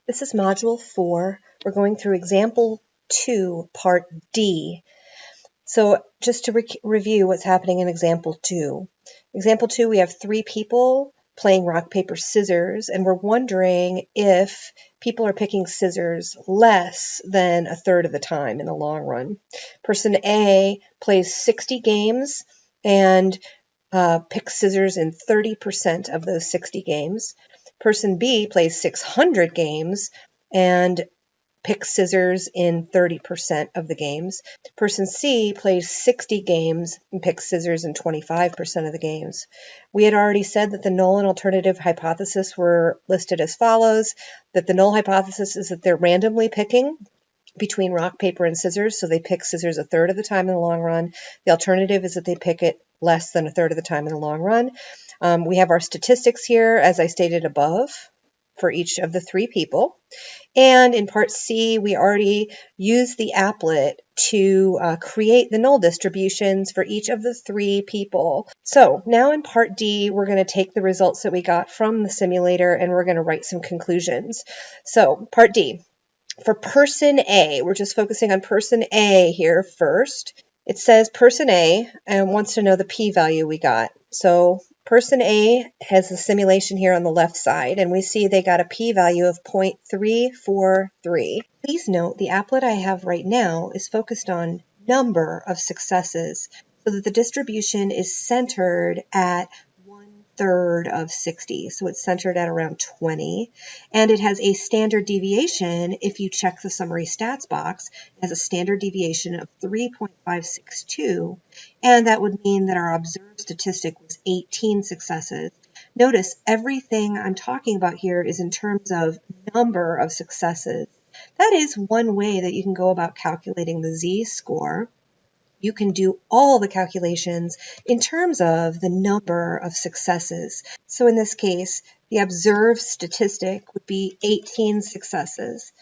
This is Module 4. We're going through Example 2, Part D. So just to review what's happening in Example 2. Example 2, we have 3 people playing rock, paper, scissors, and we're wondering if people are picking scissors less than a third of the time in the long run. Person A plays 60 games and picks scissors in 30% of those 60 games. Person B plays 600 games and picks scissors in 30% of the games. Person C plays 60 games and picks scissors in 25% of the games. We had already said that the null and alternative hypothesis were listed as follows, that the null hypothesis is that they're randomly picking between rock, paper, and scissors, so they pick scissors a third of the time in the long run. The alternative is that they pick it less than a third of the time in the long run. We have our statistics here, as I stated above, for each of the 3 people. And in Part C, we already used the applet to create the null distributions for each of the 3 people. So now in Part D, we're going to take the results that we got from the simulator and we're going to write some conclusions. So Part D. For person A, we're just focusing on person A here first. It says person A wants to know the p-value we got. So person A has the simulation here on the left side, and we see they got a p-value of 0.343. Please note the applet I have right now is focused on number of successes, so that the distribution is centered at 1/3 of 60, so it's centered at around 20, and it has a standard deviation. If you check the summary stats box, it has a standard deviation of 3.562, and that would mean that our observed statistic was 18 successes. Notice everything I'm talking about here is in terms of number of successes. That is one way that you can go about calculating the z-score. You can do all the calculations in terms of the number of successes. So in this case, the observed statistic would be 18 successes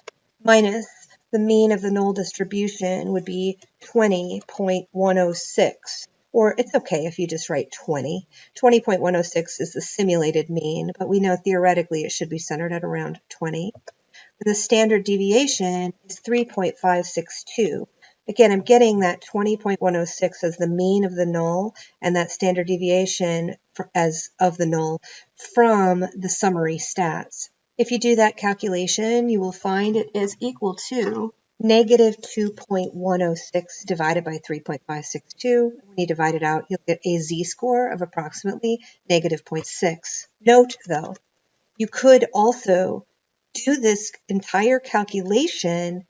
minus the mean of the null distribution would be 20.106. Or it's okay if you just write 20. 20.106 is the simulated mean, but we know theoretically it should be centered at around 20. The standard deviation is 3.562. Again, I'm getting that 20.106 as the mean of the null and that standard deviation as of the null from the summary stats. If you do that calculation, you will find it is equal to negative 2.106 divided by 3.562. When you divide it out, you'll get a z-score of approximately negative 0.6. Note, though, you could also do this entire calculation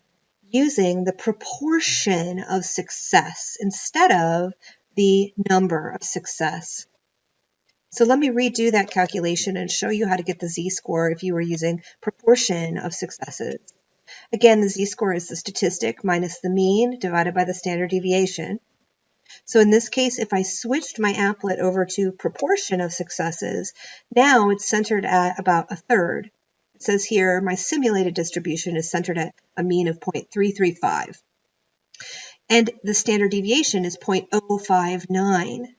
using the proportion of success instead of the number of success. So let me redo that calculation and show you how to get the z-score if you were using proportion of successes. Again, the z-score is the statistic minus the mean divided by the standard deviation. So in this case, if I switched my applet over to proportion of successes, now it's centered at about a third. It says here my simulated distribution is centered at a mean of 0.335. And the standard deviation is 0.059.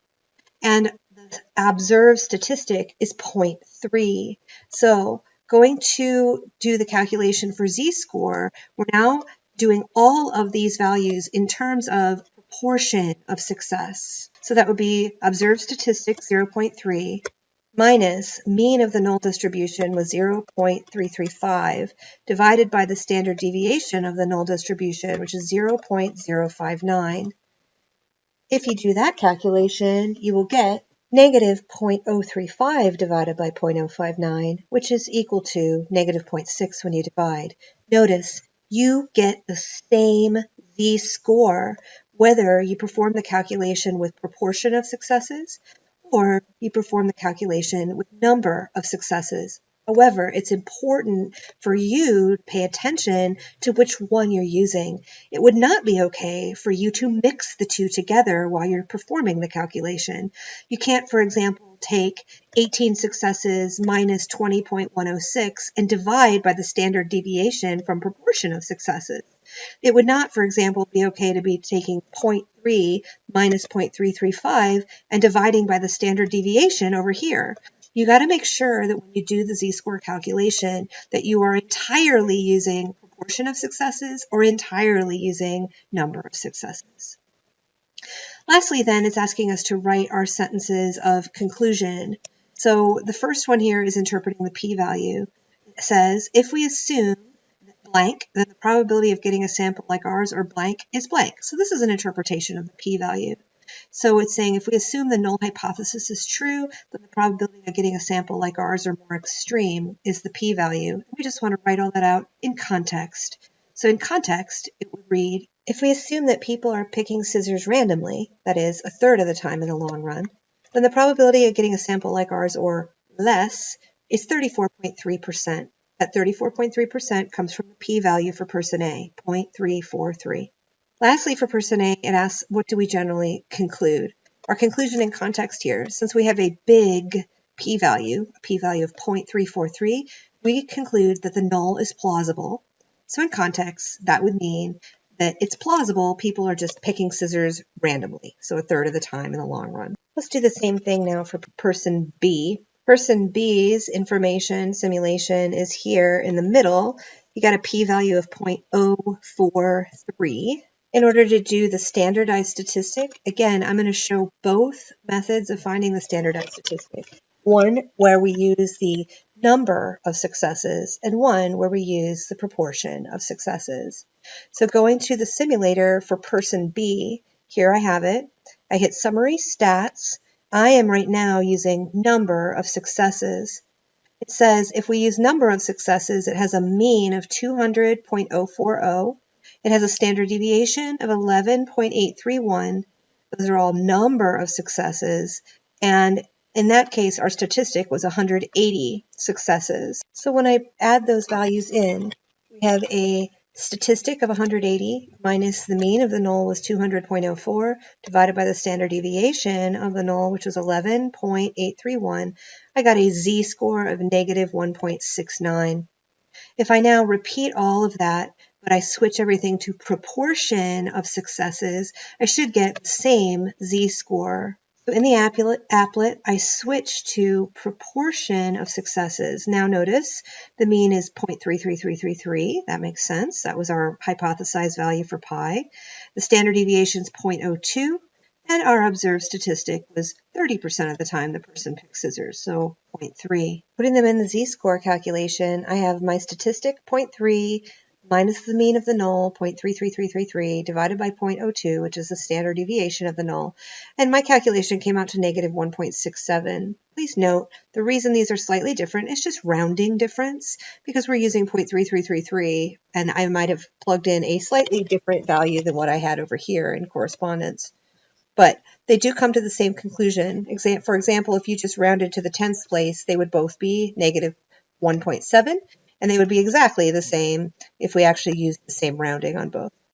And the observed statistic is 0.3. So going to do the calculation for z-score, we're now doing all of these values in terms of proportion of success. So that would be observed statistic 0.3 minus mean of the null distribution was 0.335 divided by the standard deviation of the null distribution, which is 0.059. If you do that calculation, you will get negative 0.035 divided by 0.059, which is equal to negative 0.6 when you divide. Notice you get the same z-score whether you perform the calculation with proportion of successes or you perform the calculation with number of successes. However, it's important for you to pay attention to which one you're using. It would not be okay for you to mix the two together while you're performing the calculation. You can't, for example, take 18 successes minus 20.106 and divide by the standard deviation from proportion of successes. It would not, for example, be okay to be taking 0.3 minus 0.335 and dividing by the standard deviation over here. you got to make sure that when you do the z-score calculation that you are entirely using proportion of successes or entirely using number of successes. Lastly, then, it's asking us to write our sentences of conclusion. So the first one here is interpreting the p-value. It says, if we assume blank, then the probability of getting a sample like ours or blank is blank. So this is an interpretation of the p-value. So it's saying if we assume the null hypothesis is true, then the probability of getting a sample like ours or more extreme is the p-value. We just want to write all that out in context. So in context, it would read, if we assume that people are picking scissors randomly, that is, a third of the time in the long run, then the probability of getting a sample like ours or less is 34.3%. That 34.3% comes from the p-value for person A, 0.343. Lastly, for person A, it asks, what do we generally conclude? Our conclusion in context here, since we have a big p-value, a p-value of 0.343, we conclude that the null is plausible. So in context, that would mean that it's plausible people are just picking scissors randomly, so a third of the time in the long run. Let's do the same thing now for person B. Person B's information simulation is here in the middle. You got a p-value of 0.043. In order to do the standardized statistic, again, I'm going to show both methods of finding the standardized statistic. One where we use the number of successes and one where we use the proportion of successes. So going to the simulator for person B, here I have it. I hit summary stats. I am right now using number of successes. It says if we use number of successes, it has a mean of 200.040. It has a standard deviation of 11.831. Those are all number of successes. And in that case, our statistic was 180 successes. So when I add those values in, we have a statistic of 180 minus the mean of the null was 200.04 divided by the standard deviation of the null, which was 11.831. I got a z-score of negative 1.69. If I now repeat all of that, but I switch everything to proportion of successes, I should get the same z-score. So in the applet, I switch to proportion of successes. Now notice the mean is 0.33333. That makes sense. That was our hypothesized value for pi. The standard deviation is 0.02. And our observed statistic was 30% of the time the person picked scissors, so 0.3. Putting them in the z-score calculation, I have my statistic 0.3 minus the mean of the null, 0.33333, divided by 0.02, which is the standard deviation of the null. And my calculation came out to negative 1.67. Please note, the reason these are slightly different is just rounding difference, because we're using 0.3333, and I might have plugged in a slightly different value than what I had over here in correspondence. But they do come to the same conclusion. For example, if you just rounded to the 10th place, they would both be negative 1.7, and they would be exactly the same if we actually used the same rounding on both.